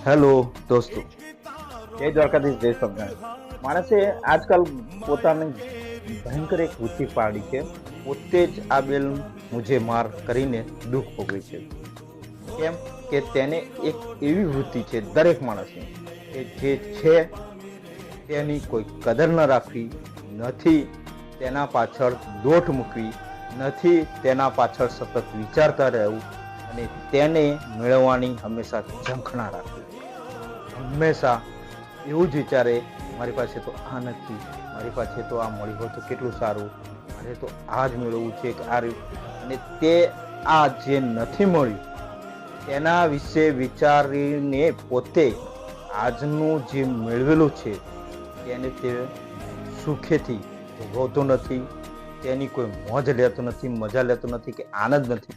Hello દોસ્તો, જય દ્વારકાધીશ, જય સ્વામિનારાયણ. માણસે આજકાલ પોતાની ભયંકર એક વૃત્તિ પાડી છે. પોતે જ આ બેલ મુझे માર કરીને દુઃખ ભોગવે છે. કેમ કે તેને એક એવી વૃત્તિ છે દરેક માણસની કે જે છે તેની કોઈ કદર ન રાખવી, નથી તેના પાછળ દોટ મૂકવી, નથી તેના પાછળ સતત વિચારતા રહેવું અને તેને મેળવવાની હંમેશા ઝંખના રાખવી. હંમેશા એવું જ વિચારે, મારી પાસે તો આ નથી, મારી પાસે તો આ મળ્યું હોત તો કેટલું સારું, મારે તો આ જ મેળવવું છે કે આ રહ્યું. અને તે આ જે નથી મળ્યું તેના વિશે વિચારીને પોતે આજનું જે મેળવેલું છે તેને તે સુખેથી ભોગવતો નથી, તેની કોઈ મોજ લેતો નથી, મજા લેતો નથી કે આનંદ નથી.